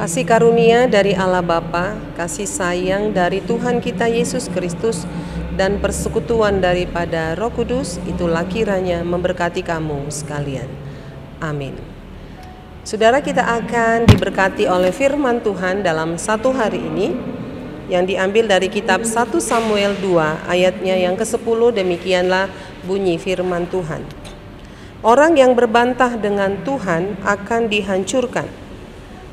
Kasih karunia dari Allah Bapa, kasih sayang dari Tuhan kita Yesus Kristus, dan persekutuan daripada Roh Kudus itulah kiranya memberkati kamu sekalian. Amin. Saudara, kita akan diberkati oleh firman Tuhan dalam satu hari ini yang diambil dari kitab 1 Samuel 2 ayatnya yang ke-10. Demikianlah bunyi firman Tuhan. Orang yang berbantah dengan Tuhan akan dihancurkan.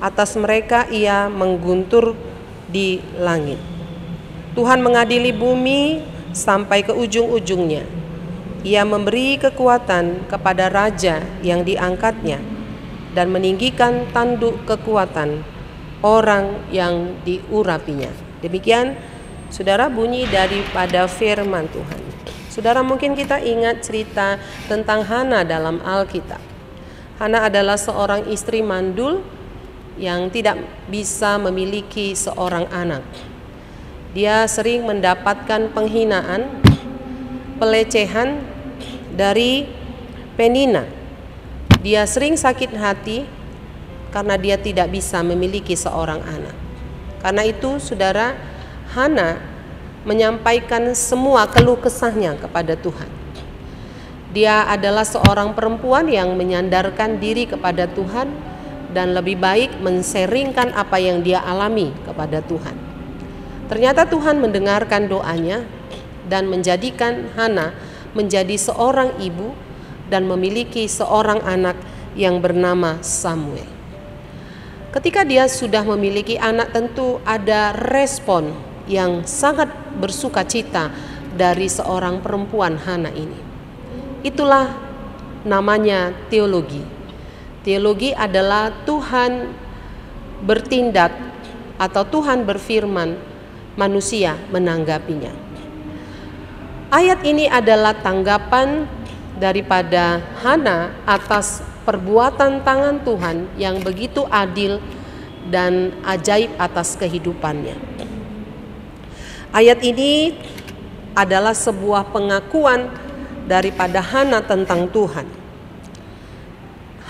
Atas mereka ia mengguntur di langit. Tuhan mengadili bumi sampai ke ujung-ujungnya. Ia memberi kekuatan kepada raja yang diangkatnya dan meninggikan tanduk kekuatan orang yang diurapinya. Demikian saudara bunyi daripada firman Tuhan. Saudara, mungkin kita ingat cerita tentang Hana dalam Alkitab. Hana adalah seorang istri mandul yang tidak bisa memiliki seorang anak. Dia sering mendapatkan penghinaan, pelecehan dari Penina. Dia sering sakit hati karena dia tidak bisa memiliki seorang anak. Karena itu, saudara, Hana menyampaikan semua keluh kesahnya kepada Tuhan. Dia adalah seorang perempuan yang menyandarkan diri kepada Tuhan dan lebih baik menseringkan apa yang dia alami kepada Tuhan. Ternyata Tuhan mendengarkan doanya dan menjadikan Hana menjadi seorang ibu dan memiliki seorang anak yang bernama Samuel. Ketika dia sudah memiliki anak, tentu ada respon yang sangat bersukacita dari seorang perempuan Hana ini. Itulah namanya teologi. Teologi adalah Tuhan bertindak atau Tuhan berfirman, manusia menanggapinya. Ayat ini adalah tanggapan daripada Hana atas perbuatan tangan Tuhan yang begitu adil dan ajaib atas kehidupannya. Ayat ini adalah sebuah pengakuan daripada Hana tentang Tuhan.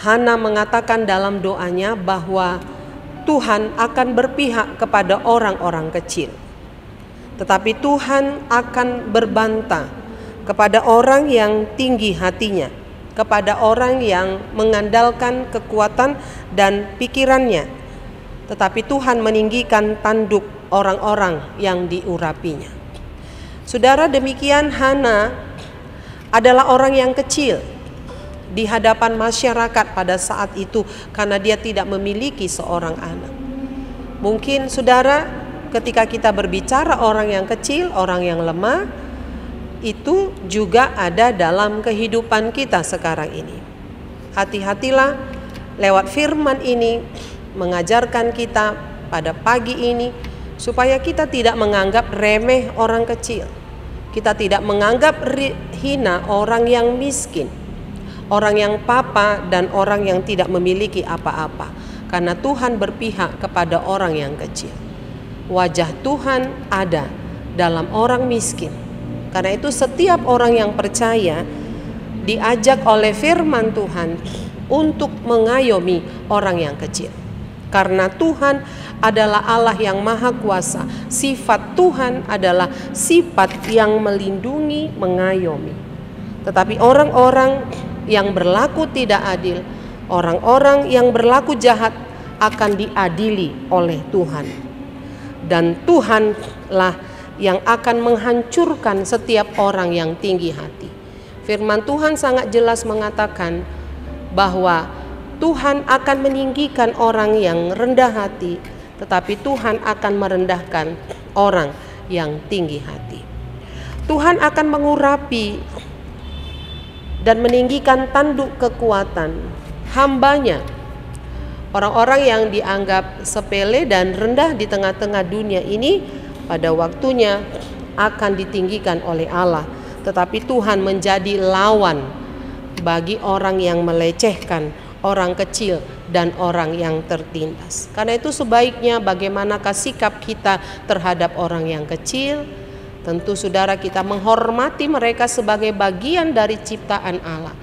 Hana mengatakan dalam doanya bahwa Tuhan akan berpihak kepada orang-orang kecil. Tetapi Tuhan akan berbantah kepada orang yang tinggi hatinya, kepada orang yang mengandalkan kekuatan dan pikirannya. Tetapi Tuhan meninggikan tanduk orang-orang yang diurapinya. Saudara, demikian Hana adalah orang yang kecil di hadapan masyarakat pada saat itu karena dia tidak memiliki seorang anak. Mungkin saudara, ketika kita berbicara orang yang kecil, orang yang lemah, itu juga ada dalam kehidupan kita sekarang ini. Hati-hatilah, lewat firman ini mengajarkan kita pada pagi ini supaya kita tidak menganggap remeh orang kecil. Kita tidak menganggap hina orang yang miskin, orang yang papa, dan orang yang tidak memiliki apa-apa. Karena Tuhan berpihak kepada orang yang kecil. Wajah Tuhan ada dalam orang miskin. Karena itu setiap orang yang percaya diajak oleh firman Tuhan untuk mengayomi orang yang kecil. Karena Tuhan adalah Allah yang maha kuasa. Sifat Tuhan adalah sifat yang melindungi, mengayomi. Tetapi orang-orang yang berlaku tidak adil, orang-orang yang berlaku jahat akan diadili oleh Tuhan. Dan Tuhanlah yang akan menghancurkan setiap orang yang tinggi hati. Firman Tuhan sangat jelas mengatakan bahwa Tuhan akan meninggikan orang yang rendah hati, tetapi Tuhan akan merendahkan orang yang tinggi hati. Tuhan akan mengurapi dan meninggikan tanduk kekuatan hambanya. Orang-orang yang dianggap sepele dan rendah di tengah-tengah dunia ini pada waktunya akan ditinggikan oleh Allah. Tetapi Tuhan menjadi lawan bagi orang yang melecehkan, orang kecil dan orang yang tertindas. Karena itu sebaiknya bagaimanakah sikap kita terhadap orang yang kecil? Tentu saudara, kita menghormati mereka sebagai bagian dari ciptaan Allah.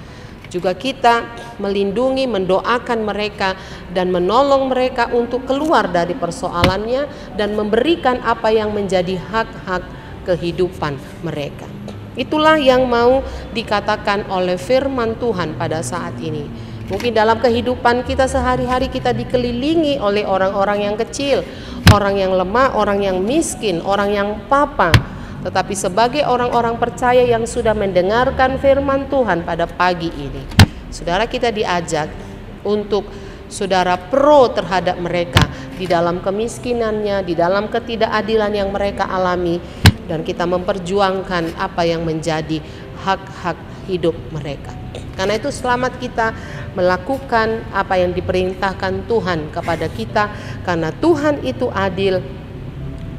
Juga kita melindungi, mendoakan mereka dan menolong mereka untuk keluar dari persoalannya dan memberikan apa yang menjadi hak-hak kehidupan mereka. Itulah yang mau dikatakan oleh firman Tuhan pada saat ini. Mungkin dalam kehidupan kita sehari-hari kita dikelilingi oleh orang-orang yang kecil, orang yang lemah, orang yang miskin, orang yang papa. Tetapi sebagai orang-orang percaya yang sudah mendengarkan firman Tuhan pada pagi ini, saudara, kita diajak untuk saudara pro terhadap mereka di dalam kemiskinannya, di dalam ketidakadilan yang mereka alami, dan kita memperjuangkan apa yang menjadi hak-hak hidup mereka. Karena itu selamat kita melakukan apa yang diperintahkan Tuhan kepada kita, karena Tuhan itu adil,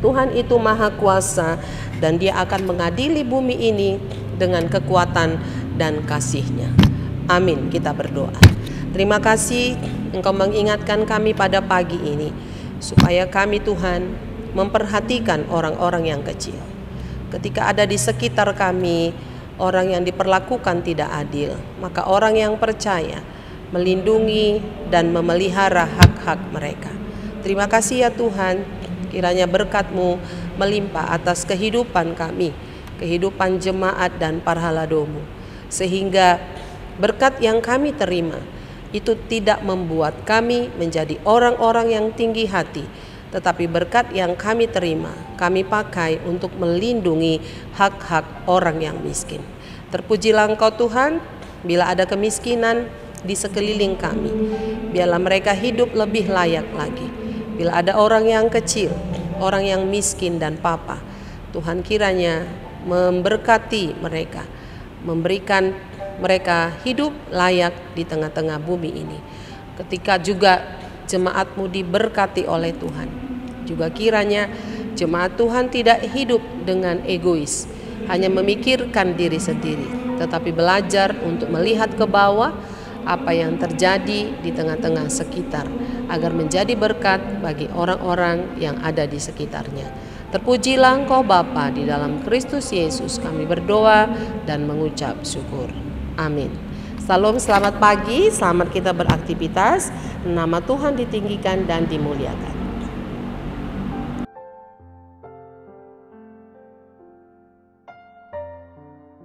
Tuhan itu maha kuasa, dan Dia akan mengadili bumi ini dengan kekuatan dan kasih-Nya. Amin. Kita berdoa. Terima kasih Engkau mengingatkan kami pada pagi ini, supaya kami Tuhan memperhatikan orang-orang yang kecil. Ketika ada di sekitar kami orang yang diperlakukan tidak adil, maka orang yang percaya melindungi dan memelihara hak-hak mereka. Terima kasih ya Tuhan, kiranya berkat-Mu melimpah atas kehidupan kami, kehidupan jemaat dan parhaladomu, sehingga berkat yang kami terima itu tidak membuat kami menjadi orang-orang yang tinggi hati, tetapi berkat yang kami terima kami pakai untuk melindungi hak-hak orang yang miskin. Terpujilah Engkau Tuhan, bila ada kemiskinan di sekeliling kami, biarlah mereka hidup lebih layak lagi. Bila ada orang yang kecil, orang yang miskin dan papa, Tuhan kiranya memberkati mereka, memberikan mereka hidup layak di tengah-tengah bumi ini. Ketika juga jemaat-Mu diberkati oleh Tuhan, juga kiranya jemaat Tuhan tidak hidup dengan egois, hanya memikirkan diri sendiri, tetapi belajar untuk melihat ke bawah apa yang terjadi di tengah-tengah sekitar, agar menjadi berkat bagi orang-orang yang ada di sekitarnya. Terpujilah Engkau Bapa, di dalam Kristus Yesus kami berdoa dan mengucap syukur. Amin. Salam, selamat pagi, selamat kita beraktivitas. Nama Tuhan ditinggikan dan dimuliakan.